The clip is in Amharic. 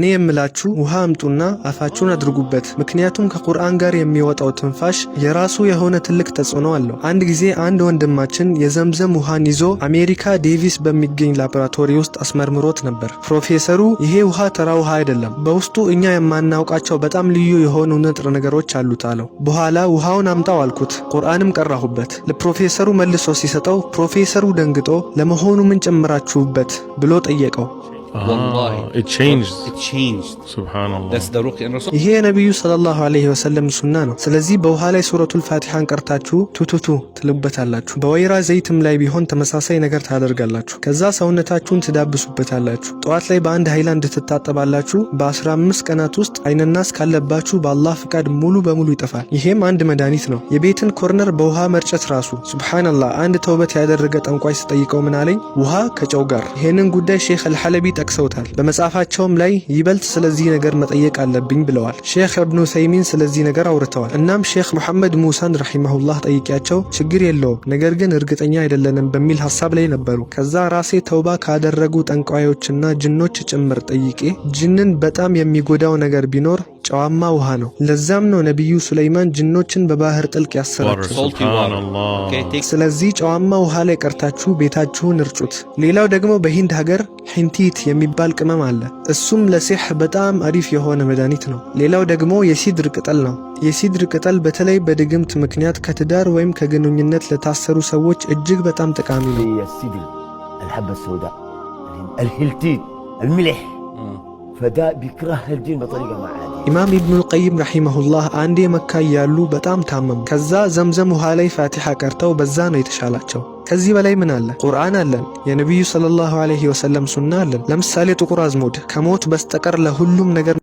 እኔ የምላችሁ ውሃ አምጡና አፋችሁን አድርጉበት። ምክንያቱም ከቁርአን ጋር የሚወጣው ትንፋሽ የራሱ የሆነ ትልቅ ተጽዕኖ አለው። አንድ ጊዜ አንድ ወንድማችን የዘምዘም ውሃን ይዞ አሜሪካ ዴቪስ በሚገኝ ላቦራቶሪ ውስጥ አስመርምሮት ነበር። ፕሮፌሰሩ ይሄ ውሃ ተራ ውሃ አይደለም፣ በውስጡ እኛ የማናውቃቸው በጣም ልዩ የሆኑ ንጥረ ነገሮች አሉት አለው። በኋላ ውሃውን አምጣው አልኩት፣ ቁርአንም ቀራሁበት። ለፕሮፌሰሩ መልሶ ሲሰጠው ፕሮፌሰሩ ደንግጦ ለመሆኑ ምን ጨምራችሁበት ብሎ ጠየቀው። It changed. Subhanallah. That's the ruqya in Rasul. ይሄ ነብዩ ሰለላሁ ዐለይሂ ወሰለም ሱና ነው። ስለዚህ በውሃ ላይ ሱረቱል ፋቲሃን ቀርታችሁ ቱቱቱ ትልበታላችሁ። በወይራ ዘይትም ላይ ቢሆን ተመሳሳይ ነገር ታደርጋላችሁ። ከዛ ሰውነታችሁን ትዳብሱበታላችሁ። ጠዋት ላይ በአንድ ሃይላንድ ትታጠባላችሁ። በ15 ቀናት ውስጥ አይነናስ ካለባችሁ በአላህ ፍቃድ ሙሉ በሙሉ ይጠፋል። ይሄም አንድ መድኃኒት ነው። የቤትን ኮርነር በውሃ መርጨት ራሱ ሱብሃንአላህ። አንድ ተውበት ያደረገ ጠንቋይ ስጠይቀው ምን አለኝ? ውሃ ከጨው ጋር። ይሄንን ጉዳይ ሼክ አልሐለቢ ጠቅሰውታል። በመጽሐፋቸውም ላይ ይበልጥ ስለዚህ ነገር መጠየቅ አለብኝ ብለዋል። ሼክ ኢብኑ ሰይሚን ስለዚህ ነገር አውርተዋል። እናም ሼክ መሐመድ ሙሳን ረሂመሁላህ ጠይቂያቸው ችግር የለውም ነገር ግን እርግጠኛ አይደለንም በሚል ሐሳብ ላይ ነበሩ። ከዛ ራሴ ተውባ ካደረጉ ጠንቋዮችና ጅኖች ጭምር ጠይቄ ጅንን በጣም የሚጎዳው ነገር ቢኖር ጨዋማ ውሃ ነው። ለዛም ነው ነብዩ ሱለይማን ጅኖችን በባህር ጥልቅ ያሰራቸው። ስለዚህ ጨዋማ ውሃ ላይ ቀርታችሁ ቤታችሁን እርጩት። ሌላው ደግሞ በሂንድ ሀገር ሂንቲት የሚባል ቅመም አለ። እሱም ለሲሕር በጣም አሪፍ የሆነ መድኃኒት ነው። ሌላው ደግሞ የሲድር ቅጠል ነው። የሲድር ቅጠል በተለይ በድግምት ምክንያት ከትዳር ወይም ከግንኙነት ለታሰሩ ሰዎች እጅግ በጣም ጠቃሚ ነው። የሲድር الحبة السوداء الهلتيت الملح فدا بيكره الجن بطريقة ما عادية። ኢማም ኢብኑል ቀይም ረሂመሁላህ አንዴ መካ ያሉ በጣም ታመሙ። ከዛ ዘምዘም ውሃ ላይ ፋቲሃ ቀርተው በዛ ነው የተሻላቸው። ከዚህ በላይ ምን አለ? ቁርአን አለን፣ የነብዩ ሰለላሁ ዐለይሂ ወሰለም ሱና አለን። ለምሳሌ ጥቁር አዝሙድ ከሞት በስተቀር ለሁሉም ነገር